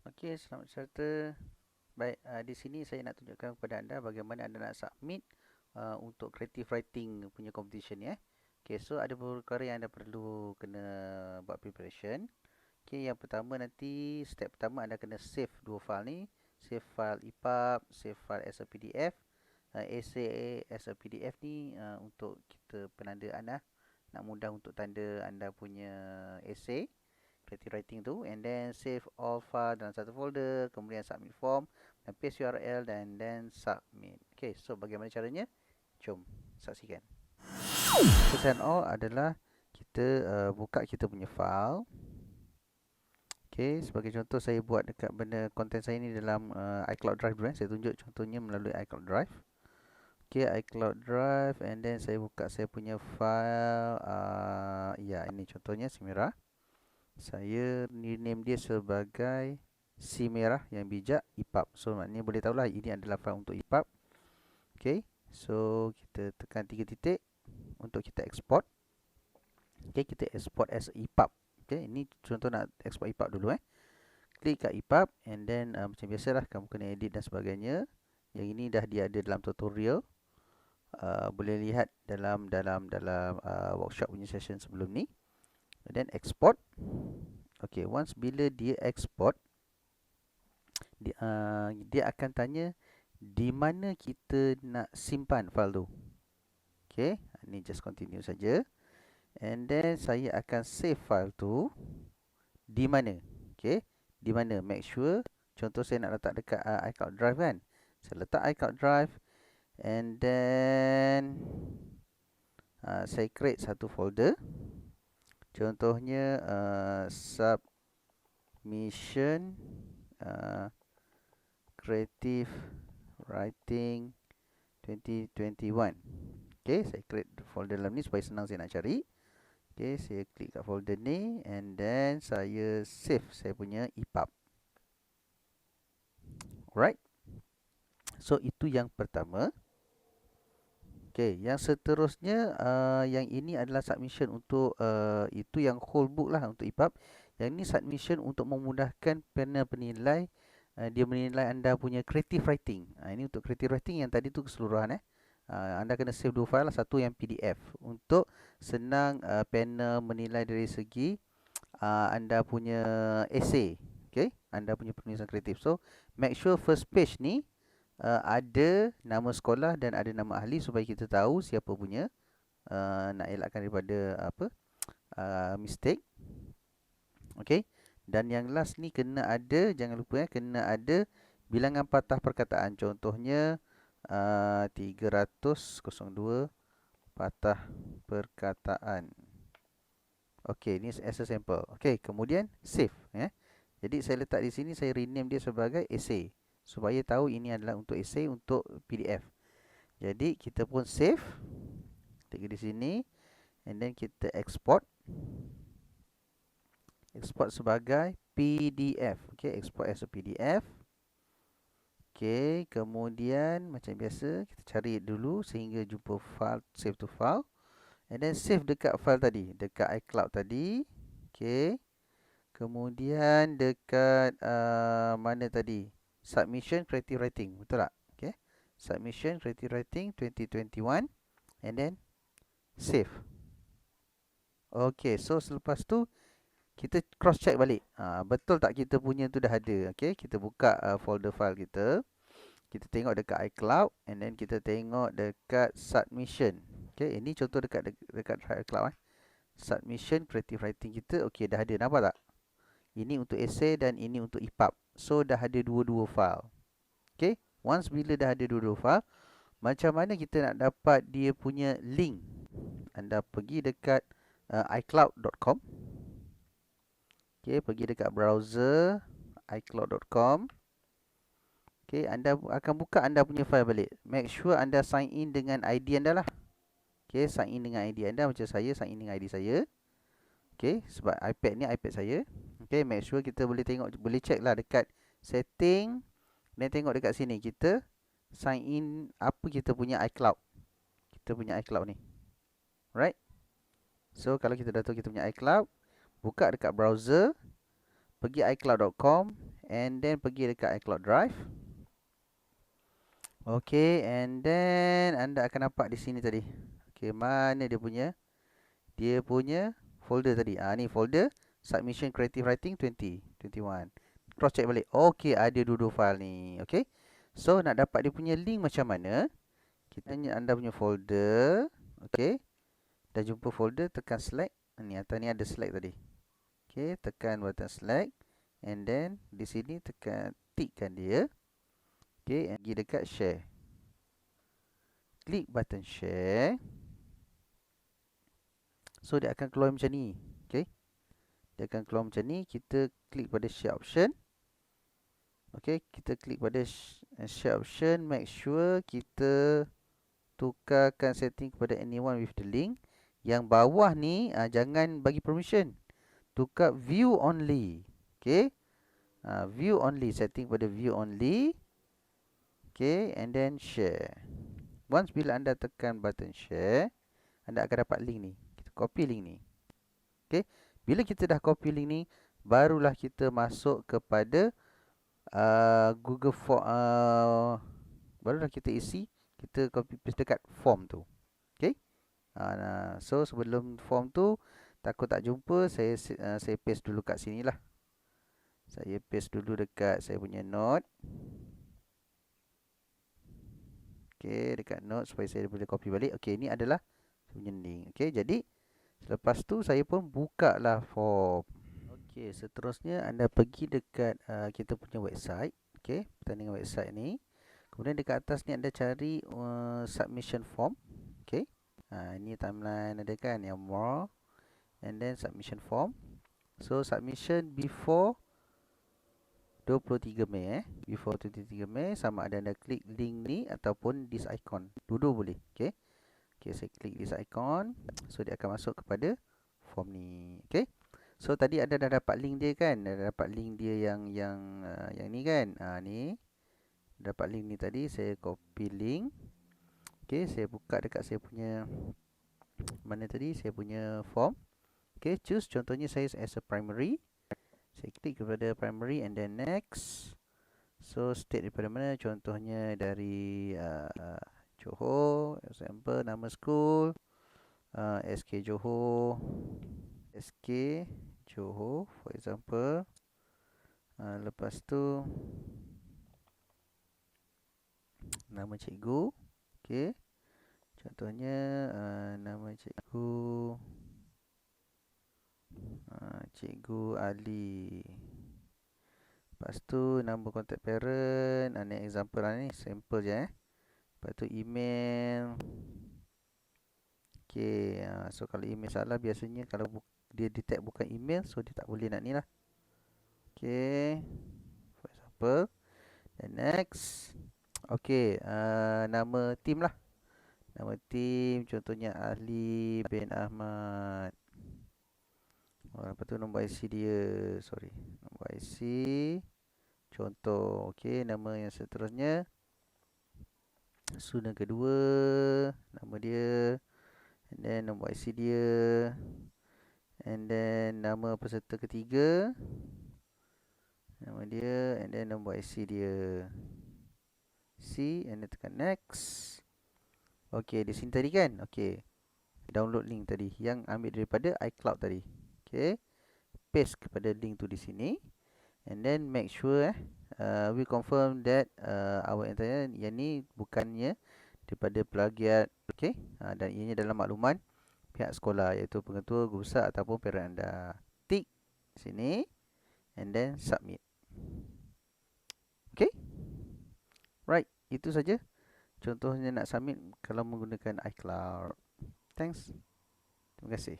Okey, selamat serta. Baik, di sini saya nak tunjukkan kepada anda bagaimana anda nak submit untuk creative writing punya competition ya. Okey, so ada beberapa perkara yang anda perlu kena buat preparation. Okey, yang pertama nanti step pertama anda kena save dua file ni. Save file EPUB, save file as a PDF. Essay as a PDF ni untuk kita penandaan lah. Nak mudah untuk tanda anda punya essay creative writing tu, and then save all file dalam satu folder, kemudian submit form dan paste URL dan then submit. Okay, so bagaimana caranya? Jom saksikan. First and all adalah kita buka kita punya file. Okay, sebagai contoh saya buat dekat benda konten saya ni dalam iCloud Drive dulu. Saya tunjuk contohnya melalui iCloud Drive. Okay, iCloud Drive, and then saya buka saya punya file. Ya, ini contohnya si merah. Saya rename dia sebagai si merah yang bijak EPUB. So maknanya boleh tahulah ini adalah file untuk EPUB. Okay, so kita tekan 3 titik untuk kita export. Okay, kita export as EPUB. Okay, ini contoh nak export EPUB dulu. Klik kat EPUB, and then macam biasalah kamu kena edit dan sebagainya. Yang ini dah dia ada dalam tutorial. Boleh lihat dalam workshop punya session sebelum ni. And then export. Okay, once bila dia export, dia akan tanya di mana kita nak simpan file tu. Okay, ni just continue saja. And then saya akan save file tu di mana. Okay, di mana, make sure. Contoh saya nak letak dekat iCloud Drive kan. Saya letak iCloud Drive, and then saya create satu folder. Contohnya submission creative writing 2021. Okay, saya create folder dalam ni supaya senang saya nak cari. Okay, saya klik kat folder ni, and then saya save saya punya EPUB. Alright, so itu yang pertama. Okay, yang seterusnya yang ini adalah submission untuk itu yang whole book lah untuk EPUB. Yang ini submission untuk memudahkan panel penilai. Dia menilai anda punya creative writing. Ini untuk creative writing, yang tadi tu keseluruhan. Anda kena save dua file, satu yang PDF untuk senang panel menilai dari segi anda punya essay. Okay, anda punya penulisan kreatif. So make sure first page ni ada nama sekolah dan ada nama ahli supaya kita tahu siapa punya, nak elakkan daripada mistake. Okay, dan yang last ni kena ada, jangan lupa kena ada bilangan patah perkataan. Contohnya 302 patah perkataan. Okey, ni as a sample. Okey, kemudian save Jadi saya letak di sini, saya rename dia sebagai essay supaya tahu ini adalah untuk essay untuk PDF. Jadi kita pun save. Tekan di sini, and then kita export. Export sebagai PDF. Okey, export as a PDF. Okey, kemudian macam biasa kita cari dulu sehingga jumpa file, save to file. And then save dekat file tadi, dekat iCloud tadi. Okey. Kemudian dekat mana tadi? Submission creative writing, betul tak? Okey. Submission creative writing 2021, and then save. Okey, so selepas tu kita cross check balik. Betul tak kita punya tu dah ada? Okey, kita buka folder file kita. Kita tengok dekat iCloud, and then kita tengok dekat submission. Okey, ini contoh dekat iCloud Submission creative writing kita. Okey, dah ada, nampak tak? Ini untuk essay dan ini untuk EPUB. So dah ada dua-dua file. Okay, once bila dah ada dua-dua file, macam mana kita nak dapat dia punya link? Anda pergi dekat iCloud.com. Okay, pergi dekat browser iCloud.com. Okay, anda akan buka anda punya file balik. Make sure anda sign in dengan ID anda lah. Okay, sign in dengan ID anda. Macam saya, sign in dengan ID saya. Okay, sebab iPad ni iPad saya. Okay, make sure kita boleh tengok, boleh check lah dekat setting. Dan tengok dekat sini, kita sign in apa kita punya iCloud. Kita punya iCloud ni. Right? So, kalau kita dah tahu kita punya iCloud, buka dekat browser. Pergi iCloud.com. and then pergi dekat iCloud Drive. Okay, and then anda akan nampak di sini tadi. Okay, mana dia punya folder tadi. Ni folder Submission Creative Writing 2021. Cross check balik. Okay, ada dua file ni. Okay, so nak dapat dia punya link macam mana? Kita anda punya folder. Okay, dah jumpa folder, tekan select. Ni atas ni ada select tadi. Okay, tekan button select, and then di sini tekan tikkan dia. Okay, and pergi dekat share. Klik button share. So dia akan keluar macam ni. Okay, dia akan keluar macam ni. Kita klik pada share option. Okay, kita klik pada share option. Make sure kita tukarkan setting kepada anyone with the link. Yang bawah ni jangan bagi permission. Tukar view only. Okay, view only, setting pada view only. Okay, and then share. Once bila anda tekan button share, anda akan dapat link ni. Kita copy link ni. Okay, bila kita dah copy link ni, barulah kita masuk kepada Google Form. Barulah kita isi, kita copy paste dekat form tu. Okay, so sebelum form tu, takut tak jumpa, saya paste dulu kat sini lah. Saya paste dulu dekat saya punya note. Okay, dekat note supaya saya boleh copy balik. Okay, ni adalah punya link. Okay, jadi selepas tu saya pun buka lah form. Okay, seterusnya anda pergi dekat kita punya website. Okay, pertandingan website ni. Kemudian dekat atas ni anda cari submission form. Okay, ini timeline ada kan, yang more, and then submission form. So submission before 23 Mei before 23 Mei, sama ada anda klik link ni ataupun this icon. Dua-dua boleh. Okay, saya klik this icon. So dia akan masuk kepada form ni. Okay, so tadi anda dah dapat link dia kan? Dah dapat link dia yang ni kan? Ni dapat link ni tadi. Saya copy link. Okay, saya buka dekat saya punya mana tadi? Saya punya form. Okay, choose contohnya saya as a primary. Saya klik kepada primary and then next. So state daripada mana? Contohnya dari Johor, example nama school SK Johor, SK Johor for example. Lepas tu nama cikgu. Okay, contohnya nama cikgu Cikgu Ali. Lepas tu nama contact parent. Ni example lah ni, sample je Lepas tu email. Okay, so kalau email salah, biasanya kalau dia detect bukan email, so dia tak boleh nak ni lah. Okay, for example. Then next. Okay, nama team lah. Nama team contohnya Ali bin Ahmad. Lepas tu nombor IC dia. Nombor IC. Contoh. Okay, nama yang seterusnya. Student kedua. Nama dia. And then nombor IC dia. And then nama peserta ketiga. Nama dia. And then nombor IC dia. C. And then tekan next. Okay, di sini tadi kan? Okay, download link tadi. Yang ambil daripada iCloud tadi. Okay, paste kepada link tu di sini, and then make sure we confirm that our internet yang ni bukannya daripada plagiat. Okay, dan ianya dalam makluman pihak sekolah, iaitu pengetua, guru besar ataupun parent anda. Tick sini and then submit. Okay, right, itu saja contohnya nak submit kalau menggunakan iCloud. Thanks, terima kasih.